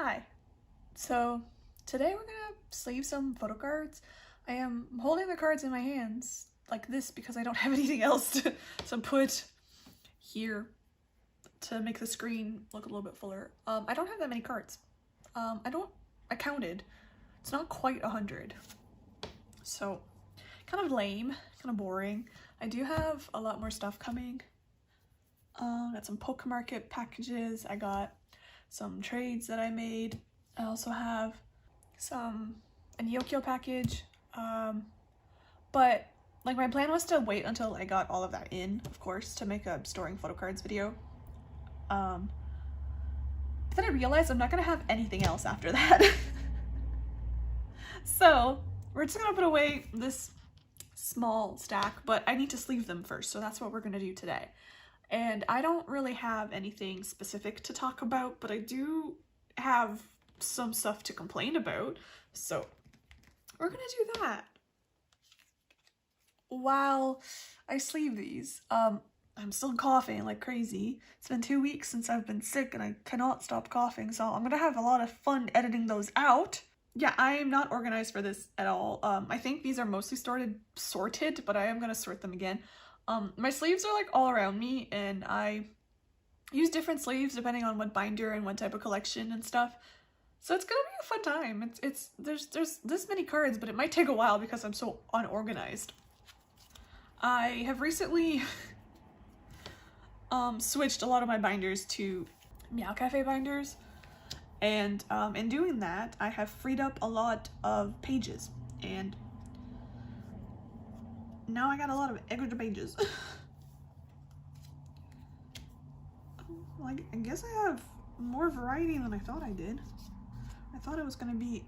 Hi. So today we're gonna sleeve some photo cards. I am holding the cards in my hands like this because I don't have anything else to put here to make the screen look a little bit fuller. I don't have that many cards. I counted. It's not quite 100. So kind of lame, kind of boring. I do have a lot more stuff coming. Got some Poke Market packages. I got some trades that I made. I also have a Neokyo package. But like my plan was to wait until I got all of that in, of course, to make a storing photo cards video. But then I realized I'm not gonna have anything else after that. So we're just gonna put away this small stack, but I need to sleeve them first, so that's what we're gonna do today. And I don't really have anything specific to talk about, but I do have some stuff to complain about, so we're gonna do that while I sleeve these. I'm still coughing like crazy. It's been 2 weeks since I've been sick and I cannot stop coughing, so I'm gonna have a lot of fun editing those out. Yeah, I am not organized for this at all. I think these are mostly sorted, but I am gonna sort them again. My sleeves are like all around me, and I use different sleeves depending on what binder and what type of collection and stuff. So it's gonna be a fun time. There's this many cards, but it might take a while because I'm so unorganized. I have recently switched a lot of my binders to meowcafe binders, and in doing that, I have freed up a lot of pages, and now I got a lot of extra pages. Like, I guess I have more variety than I thought I did. I thought it was gonna be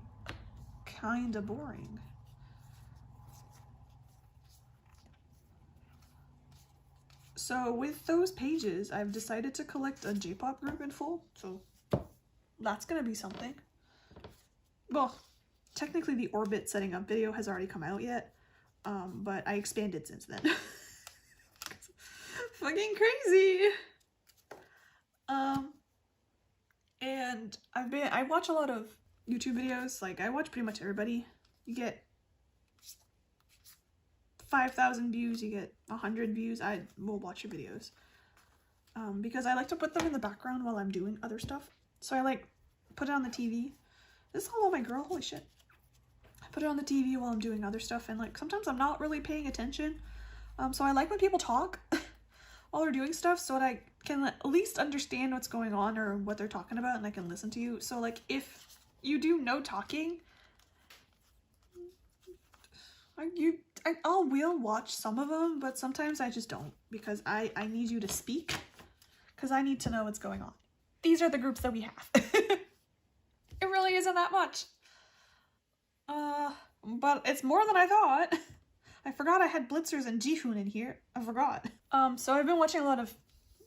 kinda boring. So with those pages, I've decided to collect a J-pop group in full, so that's gonna be something. Well, technically the Orbit setting up video has already come out yet, but I expanded since then. Fucking crazy! And I watch a lot of YouTube videos. Like, I watch pretty much everybody. You get 5,000 views, you get 100 views, I will watch your videos. Because I like to put them in the background while I'm doing other stuff. So I like put it on the TV. This is Hello My Girl, holy shit. I put it on the TV while I'm doing other stuff, and like sometimes I'm not really paying attention. So I like when people talk while they're doing stuff, so that I can at least understand what's going on or what they're talking about, and I can listen to you. So like if you do no talking, I will watch some of them, but sometimes I just don't, because I need you to speak, because I need to know what's going on. These are the groups that we have. It really isn't that much. But it's more than I thought. I forgot I had Blitzers and Jihoon in here. I forgot. So I've been watching a lot of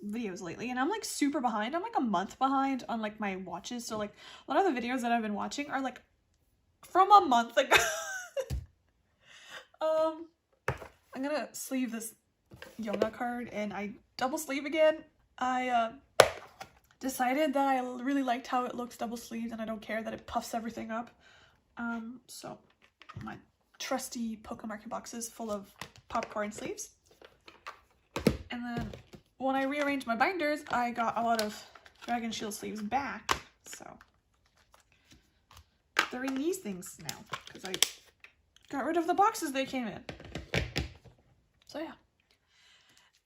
videos lately, and I'm like super behind. I'm like a month behind on like my watches. So like a lot of the videos that I've been watching are like from a month ago. I'm gonna sleeve this yoga card, and I double sleeve again. I decided that I really liked how it looks double sleeved, and I don't care that it puffs everything up. So my trusty Poke Market boxes full of popcorn sleeves. And then when I rearranged my binders, I got a lot of Dragon Shield sleeves back. So they're in these things now because I got rid of the boxes they came in. So yeah.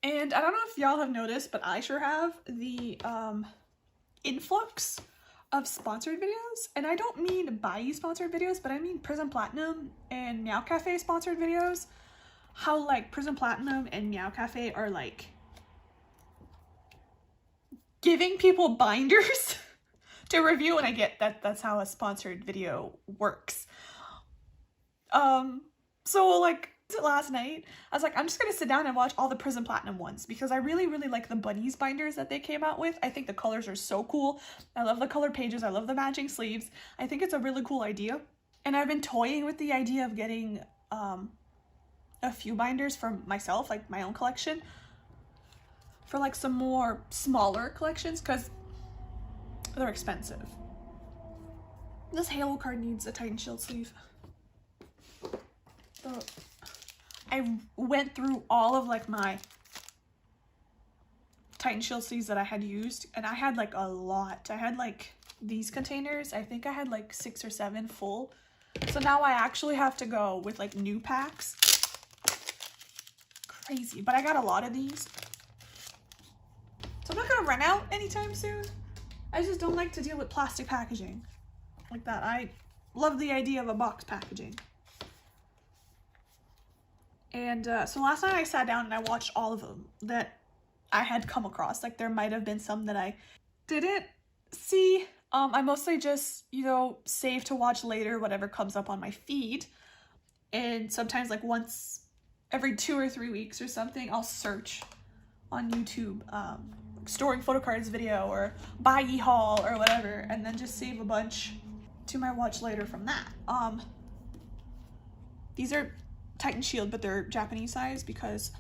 And I don't know if y'all have noticed, but I sure have the influx of sponsored videos. And I don't mean Bai sponsored videos, but I mean Prism Platinum and meowcafe sponsored videos. How like Prism Platinum and meowcafe are like giving people binders to review, and I get that that's how a sponsored video works. So like last night, I was like, I'm just gonna sit down and watch all the Prism Platinum ones because I really like the bunnies binders that they came out with. I think the colors are so cool. I love the colored pages. I love the matching sleeves. I think it's a really cool idea. And I've been toying with the idea of getting a few binders for myself, like my own collection, for like some more smaller collections, because they're expensive. This Halo card needs a Titan Shield sleeve. I went through all of like my Titan Shield sleeves that I had used, and I had like a lot. I had like these containers. I think I had like 6 or 7 full. So now I actually have to go with like new packs. Crazy, but I got a lot of these. So I'm not gonna run out anytime soon. I just don't like to deal with plastic packaging like that. I love the idea of a box packaging. And so last night I sat down and I watched all of them that I had come across. Like there might have been some that I didn't see. I mostly just, you know, save to watch later whatever comes up on my feed. And sometimes like once every 2 or 3 weeks or something, I'll search on YouTube, storing photocards video or buy ye haul or whatever, and then just save a bunch to my watch later from that. These are Titan Shield, but they're Japanese size because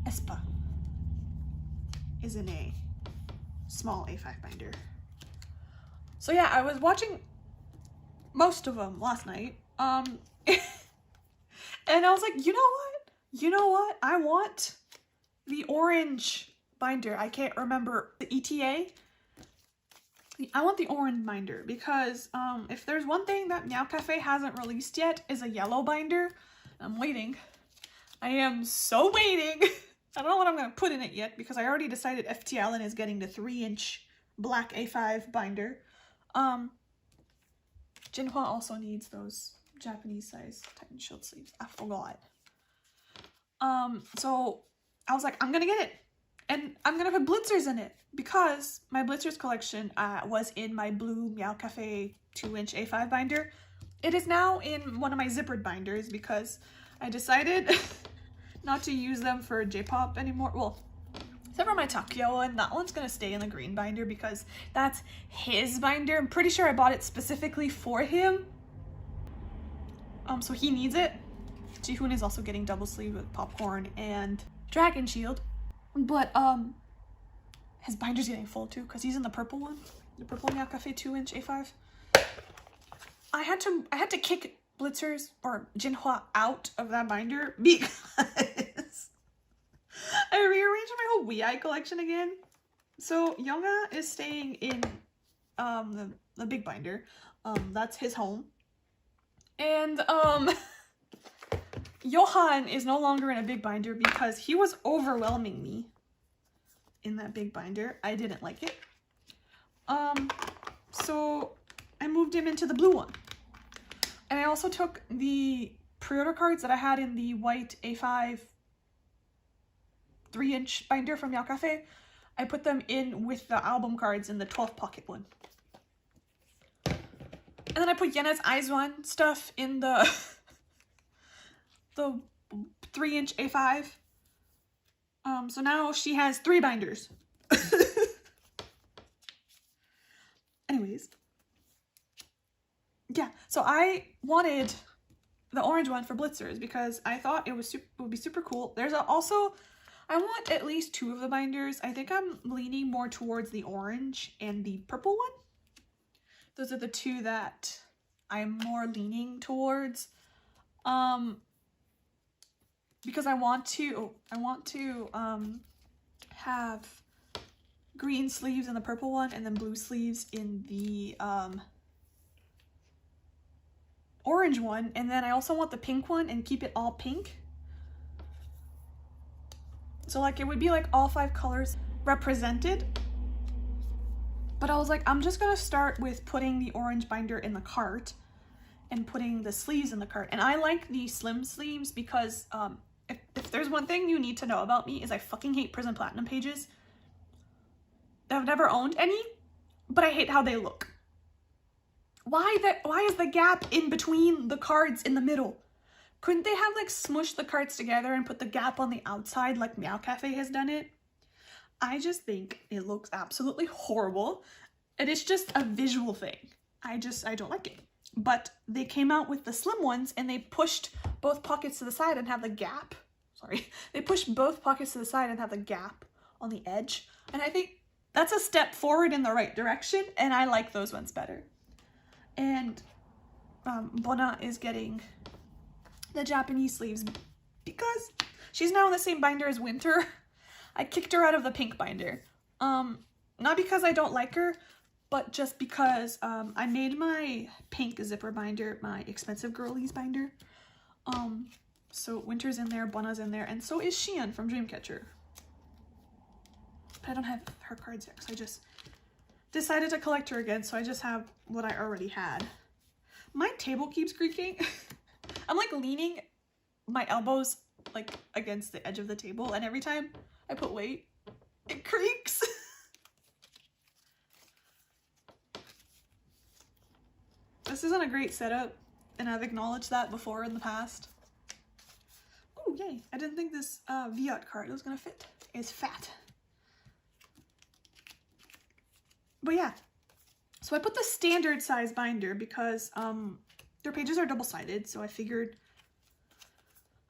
Espa is in a small A5 binder. So yeah, I was watching most of them last night. And I was like, you know what? You know what? I want the orange binder. I can't remember the ETA. I want the orange binder because if there's one thing that meowcafe hasn't released yet is a yellow binder. I'm waiting. I am so waiting. I don't know what I'm going to put in it yet because I already decided FT Allen is getting the 3-inch black A5 binder. Jinhua also needs those Japanese size Titan Shield sleeves. I forgot. So I was like, I'm going to get it. And I'm going to put blitzers in it because my blitzers collection was in my blue meowcafe 2-inch A5 binder. It is now in one of my zippered binders because I decided not to use them for J-pop anymore. Well, except for my Takyo, and that one's going to stay in the green binder because that's his binder. I'm pretty sure I bought it specifically for him. So he needs it. Jihoon is also getting double sleeve with popcorn and Dragon Shield. But his binder's getting full too because he's in the purple one, the purple meowcafe 2-inch A5. I had to kick blitzers or Jinhua out of that binder because I rearranged my whole Wii collection again. So Younga is staying in the big binder. That's his home. And Johan is no longer in a big binder because he was overwhelming me in that big binder. I didn't like it. So I moved him into the blue one. And I also took the pre-order cards that I had in the white A5 3-inch binder from meowcafe. I put them in with the album cards in the 12 pocket one. And then I put Yena's Aizwan stuff in the 3-inch A5. So now she has 3 binders. Anyways. Yeah, so I wanted the orange one for blitzers because I thought it would be super cool. There's also, I want at least 2 of the binders. I think I'm leaning more towards the orange and the purple one. Those are the 2 that I'm more leaning towards. Because I want to have green sleeves in the purple one and then blue sleeves in the orange one, and then I also want the pink one and keep it all pink. So like it would be like all 5 colors represented. But I was like, I'm just gonna start with putting the orange binder in the cart and putting the sleeves in the cart. And I like the slim sleeves because if there's one thing you need to know about me is I fucking hate Prism Platinum pages. I've never owned any, but I hate how they look. Why is the gap in between the cards in the middle? Couldn't they have like smushed the cards together and put the gap on the outside like meowcafe has done it? I just think it looks absolutely horrible. And it's just a visual thing. I don't like it. But they came out with the slim ones and they pushed both pockets to the side and have the gap. Sorry. They pushed both pockets to the side and have the gap on the edge. And I think that's a step forward in the right direction, and I like those ones better. And Bona is getting the Japanese sleeves because she's now in the same binder as Winter. I kicked her out of the pink binder. Not because I don't like her, but just because I made my pink zipper binder my expensive girlies binder. So Winter's in there, Bona's in there, and so is Xian from Dreamcatcher. But I don't have her cards yet because I just decided to collect her again, so I just have what I already had. My table keeps creaking. I'm like leaning my elbows like against the edge of the table, and every time I put weight, it creaks. This isn't a great setup, and I've acknowledged that before in the past. Oh, yay. I didn't think this Viot card was gonna fit. It's fat. But yeah, so I put the standard size binder because their pages are double-sided, so I figured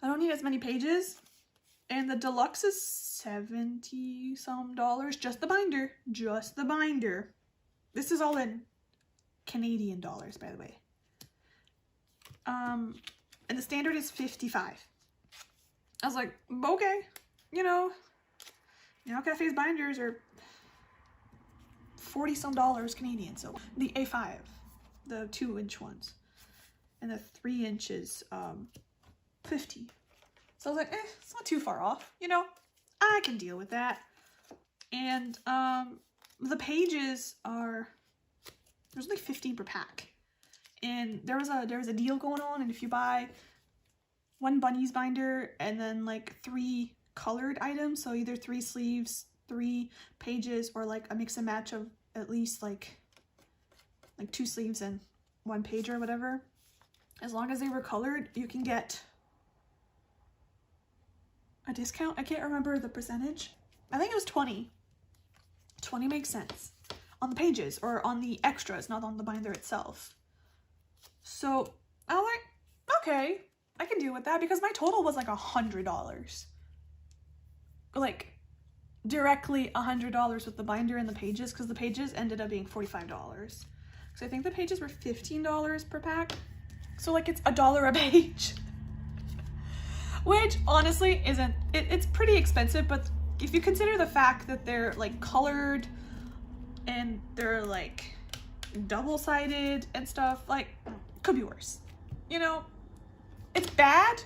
I don't need as many pages. And the deluxe is $70 some, just the binder, just the binder. This is all in Canadian dollars, by the way. And the standard is $55. I was like, okay, you know, Meowcafe's binders are $40 some Canadian. So the A5, the 2-inch ones, and the 3 inches, 50. So I was like, it's not too far off, you know, I can deal with that. And the pages are, there's only 15 per pack, and there was a deal going on, and if you buy 1 bunnies binder and then like 3 colored items, so either 3 sleeves, 3 pages, or like a mix and match of at least like 2 sleeves and 1 page or whatever, as long as they were colored, you can get a discount. I can't remember the percentage. I think it was 20. 20 makes sense on the pages or on the extras, not on the binder itself. So I was like, okay, I can deal with that, because my total was like $100. Like directly $100 with the binder and the pages, because the pages ended up being $45. So I think the pages were $15 per pack. So like it's $1 a page. Which honestly isn't, it's pretty expensive, but if you consider the fact that they're like colored and they're like double-sided and stuff, like could be worse. You know, it's bad,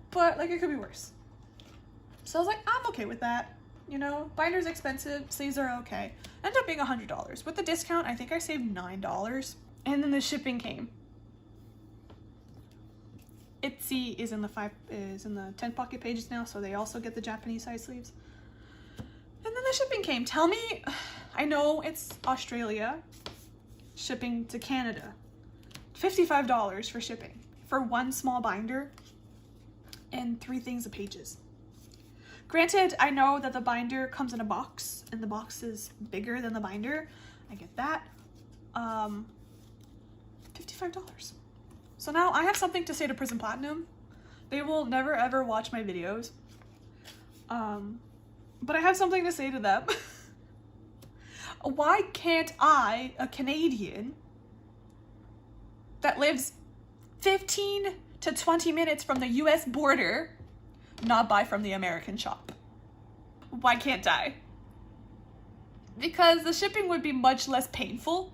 but like it could be worse. So I was like, I'm okay with that. You know, binder's expensive, sleeves are okay. Ended up being $100. With the discount, I think I saved $9. And then the shipping came. Etsy is in the 10 pocket pages now, so they also get the Japanese size sleeves. And then the shipping came. Tell me, I know it's Australia, shipping to Canada. $55 for shipping for 1 small binder and 3 things of pages. Granted, I know that the binder comes in a box and the box is bigger than the binder. I get that. $55. So now I have something to say to Prism Platinum. They will never ever watch my videos. But I have something to say to them. Why can't I, a Canadian that lives 15 to 20 minutes from the US border, not buy from the American shop? Why can't I? Because the shipping would be much less painful.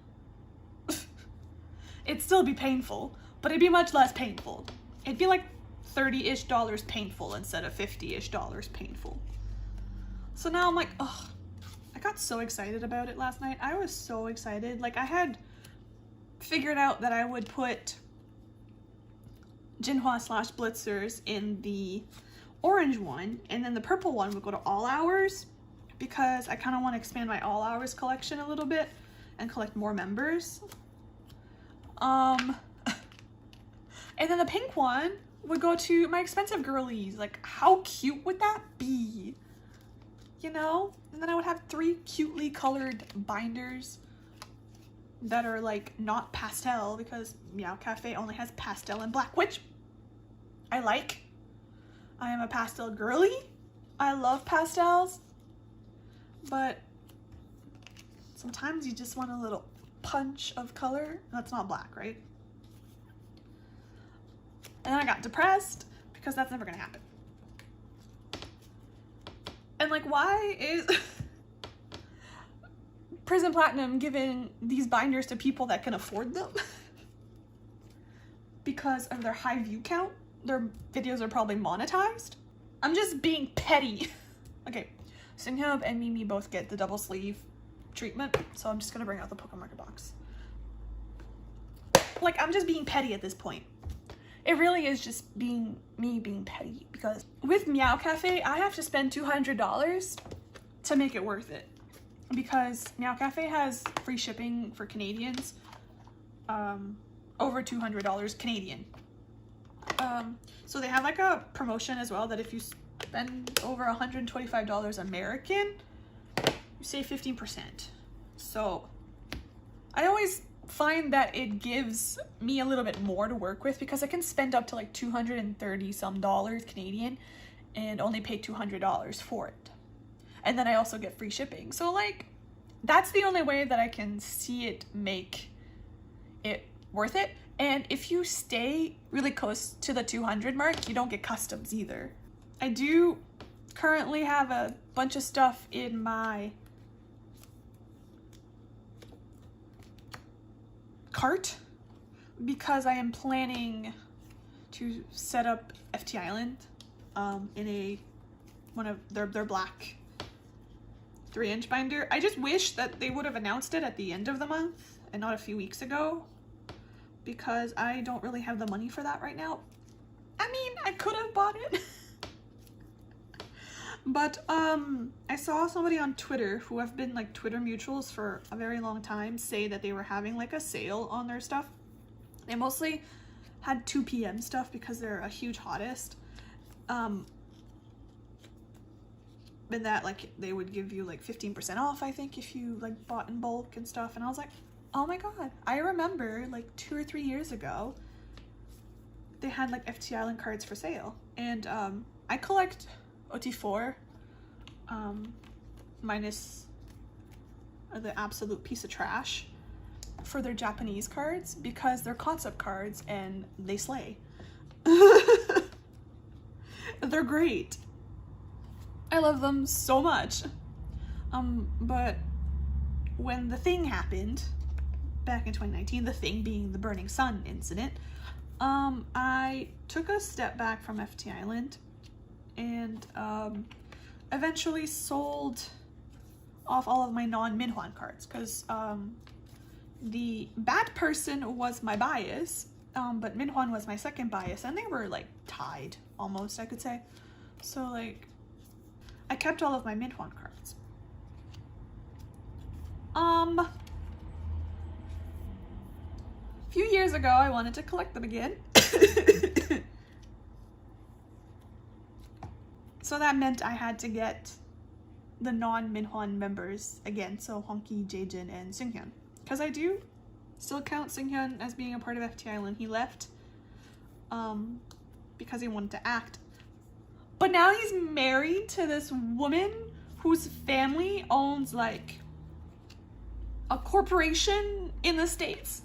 It'd still be painful, but it'd be much less painful. It'd be like $30-ish painful instead of $50-ish painful. So now I'm like, ugh. I got so excited about it last night. I was so excited. Like I had figured out that I would put Jinhua / Blitzers in the orange one, and then the purple one would go to all hours, because I kind of want to expand my all hours collection a little bit and collect more members. And then the pink one would go to my expensive girlies. Like, how cute would that be? You know? And then I would have 3 cutely colored binders that are like not pastel, because Meowcafe only has pastel and black, which I like. I am a pastel girly. I love pastels, but Sometimes you just want a little punch of color. That's not black, right? And then I got depressed because that's never gonna happen. And like, why is Prism Platinum giving these binders to people that can afford them? Because of their high view count, their videos are probably monetized. I'm just being petty. Okay, Singhyun and Mimi both get the double sleeve treatment, so I'm just gonna bring out the Pokemon Market box. Like, I'm just being petty at this point. It really is just me being petty, because with meowcafe, I have to spend $200 to make it worth it. Because meowcafe has free shipping for Canadians, over $200 Canadian. So they have like a promotion as well that if you spend over $125 American, you save 15%. So I always find that it gives me a little bit more to work with, because I can spend up to like $230 some Canadian and only pay $200 for it. And then I also get free shipping. So like, that's the only way that I can see it make it worth it. And if you stay really close to the 200 mark, you don't get customs either. I do currently have a bunch of stuff in my cart because I am planning to set up FT Island in one of their black 3-inch binder. I just wish that they would have announced it at the end of the month and not a few weeks ago, because I don't really have the money for that right now. I mean, I could have bought it. But I saw somebody on Twitter who have been like Twitter mutuals for a very long time say that they were having like a sale on their stuff. They mostly had 2 p.m. stuff because they're a huge hottest. And that like they would give you like 15% off, I think, if you like bought in bulk and stuff. And I was like, oh my god, I remember like 2 or 3 years ago they had like FT Island cards for sale. And I collect OT4 minus the absolute piece of trash for their Japanese cards, because they're concept cards and they slay. They're great. I love them so much. But when the thing happened back in 2019, the thing being the Burning Sun incident, I took a step back from FT Island and eventually sold off all of my non-Minhwan cards, because the bad person was my bias, but Minhwan was my second bias, and they were like tied almost, I could say. So like, I kept all of my Minhwan cards. A few years ago, I wanted to collect them again. So that meant I had to get the non-Minhwan members again, so Honky, Jaejin, and Singhyun. Because I do still count Singhyun as being a part of FT Island. He left because he wanted to act. But now he's married to this woman whose family owns like a corporation in the States.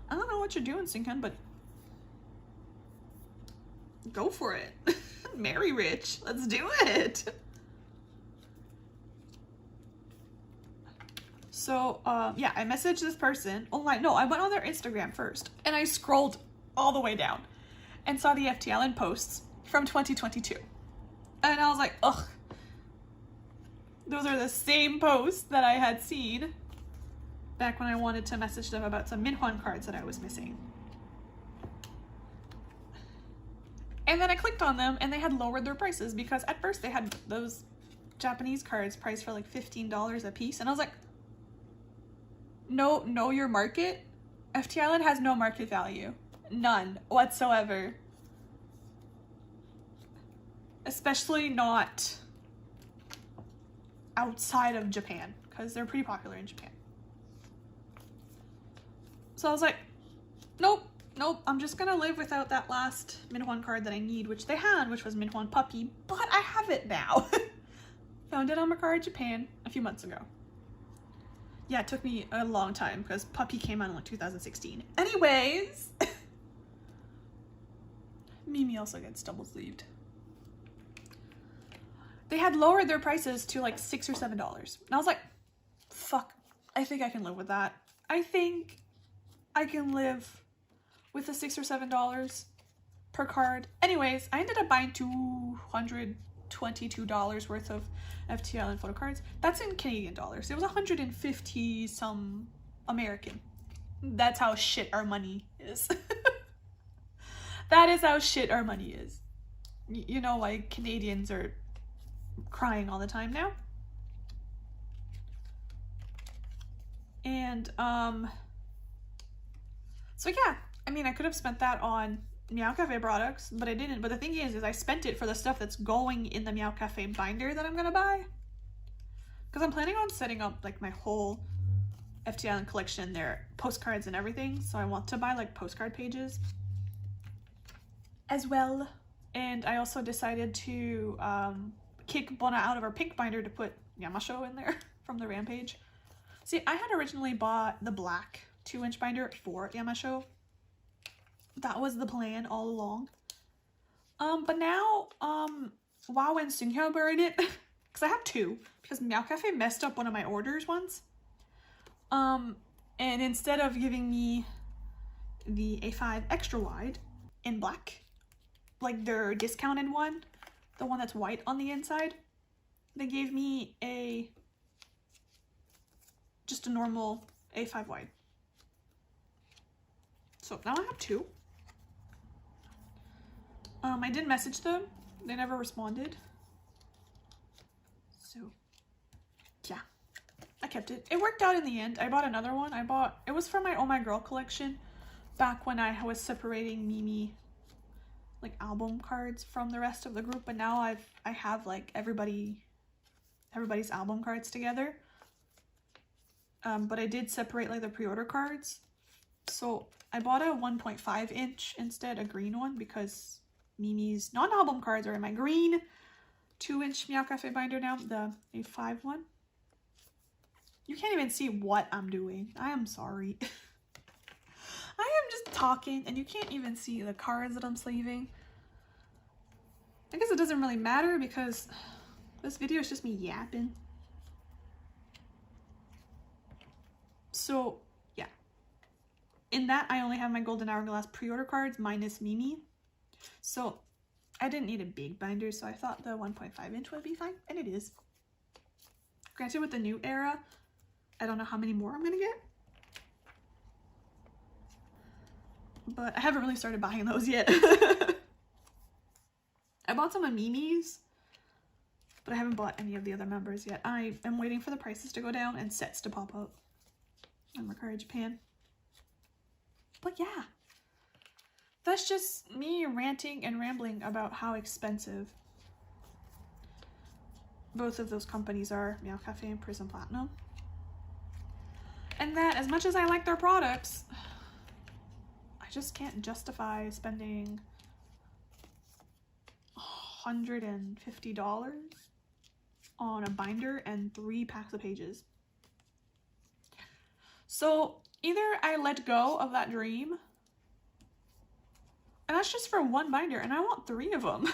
I don't know what you're doing, Singhyun, but go for it. Marry rich. Let's do it. So, yeah, I messaged this person online. No, I went on their Instagram first, and I scrolled all the way down and saw the FT Island posts from 2022. And I was like, ugh. Those are the same posts that I had seen back when I wanted to message them about some Minhwan cards that I was missing. And then I clicked on them and they had lowered their prices, because at first they had those Japanese cards priced for like $15 a piece. And I was like, no, know your market. FT Island has no market value. None whatsoever. Especially not outside of Japan, because they're pretty popular in Japan. So I was like, nope, I'm just gonna live without that last Minhwan card that I need, which they had, which was Minhwan Puppy, but I have it now. Found it on Mercari Japan a few months ago. Yeah, it took me a long time because Puppy came out in like 2016. Anyways, Mimi also gets double sleeved. They had lowered their prices to like $6 or $7. And I was like, fuck, I think I can live with that. I think I can live with the $6 or $7 per card. Anyways, I ended up buying $222 worth of FTL and photo cards. That's in Canadian dollars. It was 150 some American. That's how shit our money is. That is how shit our money is. You know, like Canadians are crying all the time now. And so yeah, I mean, I could have spent that on meowcafe products, but I didn't. But the thing is I spent it for the stuff that's going in the meowcafe binder that I'm gonna buy, because I'm planning on setting up like my whole FT Island collection, their postcards and everything. So I want to buy like postcard pages as well. And I also decided to kick Bona out of our pink binder to put Yamasho in there from the Rampage. See, I had originally bought the black 2-inch binder for Yamasho. That was the plan all along. But now, Wow and Sunghyub are in it. Because I have two. Because meowcafe messed up one of my orders once. And instead of giving me the A5 extra wide in black, like their discounted one, the one that's white on the inside, they gave me just a normal A5 wide. So now I have two. I did message them. They never responded. So yeah, I kept it. It worked out in the end. I bought another one. It was for my Oh My Girl collection back when I was separating Mimi like album cards from the rest of the group, but now I have like everybody's album cards together. But I did separate like the pre-order cards. So I bought a 1.5 inch instead, a green one, because Mimi's non-album cards are in my green 2-inch meowcafe binder now, the A5 one. You can't even see what I'm doing. I am sorry. I am just talking and you can't even see the cards that I'm sleeving. I guess it doesn't really matter because this video is just me yapping. So yeah, in that I only have my Golden Hourglass pre-order cards minus Mimi. So I didn't need a big binder, so I thought the 1.5 inch would be fine, and it is. Granted, with the new era, I don't know how many more I'm gonna get. But I haven't really started buying those yet. I bought some of Mimi's, but I haven't bought any of the other members yet. I am waiting for the prices to go down and sets to pop up on Mercari Japan. But yeah, that's just me ranting and rambling about how expensive both of those companies are, meowcafe and Prism Platinum. And that as much as I like their products, I just can't justify spending $150 on a binder and 3 packs of pages. So either I let go of that dream, and that's just for one binder, and I want 3 of them.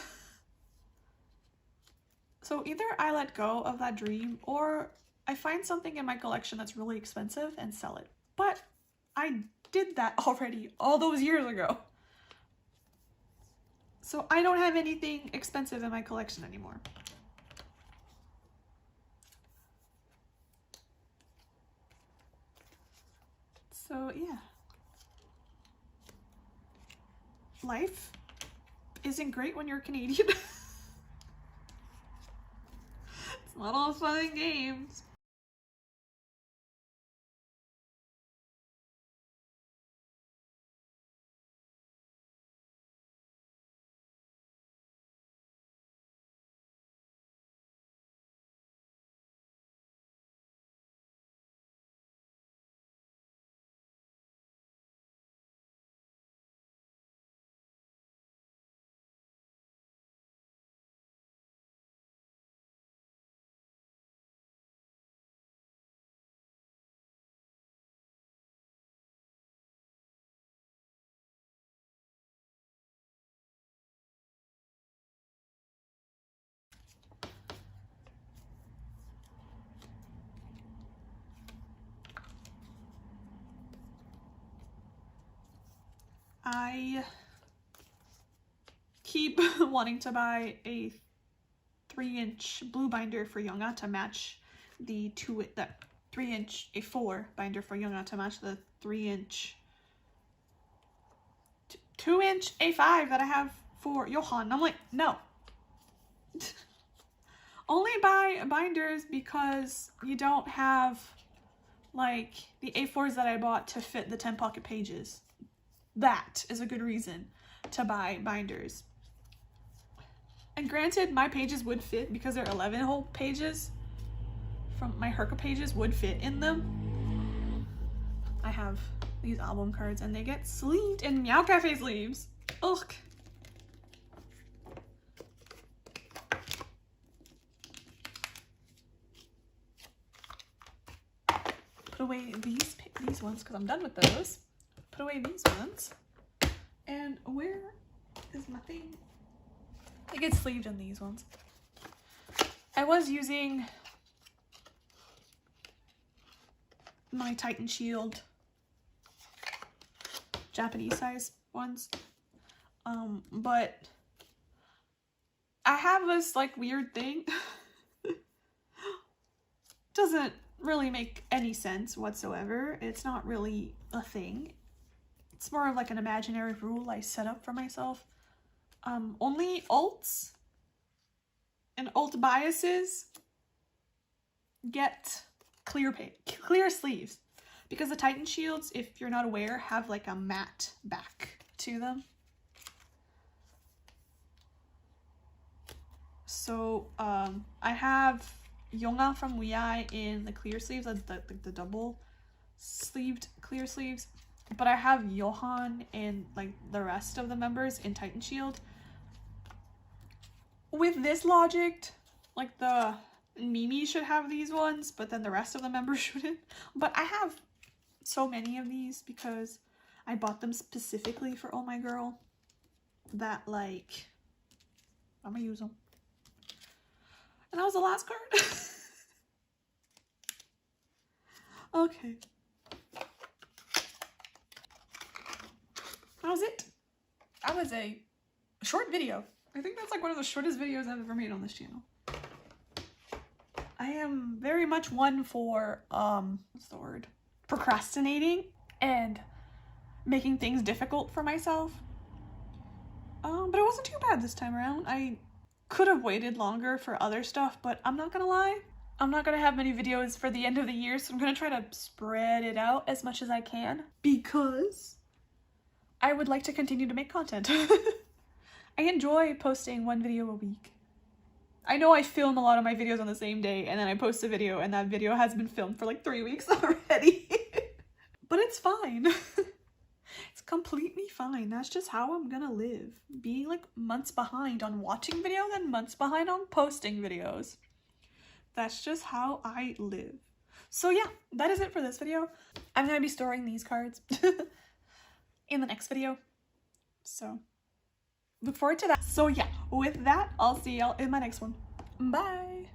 So either I let go of that dream, or I find something in my collection that's really expensive and sell it. But I did that already all those years ago. So I don't have anything expensive in my collection anymore. So yeah. Life isn't great when you're Canadian. It's not all fun and games. I keep wanting to buy a 3-inch blue binder for Yonga to match the 3-inch A4 binder for Yonga to match the 3-inch 2-inch A5 that I have for Johan. I'm like, no. Only buy binders because you don't have like the A4s that I bought to fit the 10 pocket pages. That is a good reason to buy binders. And granted, my pages would fit because they're 11 whole pages. From my Herka pages would fit in them. I have these album cards and they get sleeved in meowcafe sleeves. Ugh. Put away these ones because I'm done with those. Put away these ones. And where is my thing? It gets sleeved in these ones. I was using my Titan Shield Japanese size ones, but I have this like weird thing. Doesn't really make any sense whatsoever. It's not really a thing. It's more of like an imaginary rule I set up for myself. Only alts and alt biases get clear sleeves, because the Titan Shields, if you're not aware, have like a matte back to them. So I have Yonga from Wii in the clear sleeves, the double sleeved clear sleeves, but I have Johan and like the rest of the members in Titan Shield. With this logic, like the Mimi should have these ones, but then the rest of the members shouldn't. But I have so many of these because I bought them specifically for Oh My Girl that like I'm gonna use them. And that was the last card. Okay. That was it. That was a short video. I think that's like one of the shortest videos I've ever made on this channel. I am very much one for, what's the word? Procrastinating and making things difficult for myself. But it wasn't too bad this time around. I could have waited longer for other stuff, but I'm not gonna lie. I'm not gonna have many videos for the end of the year, so I'm gonna try to spread it out as much as I can because I would like to continue to make content. I enjoy posting one video a week. I know I film a lot of my videos on the same day and then I post a video and that video has been filmed for like 3 weeks already. But it's fine. It's completely fine. That's just how I'm gonna live. Being like months behind on watching videos and months behind on posting videos. That's just how I live. So yeah, that is it for this video. I'm gonna be storing these cards in the next video. So look forward to that. So yeah, with that, I'll see y'all in my next one. Bye!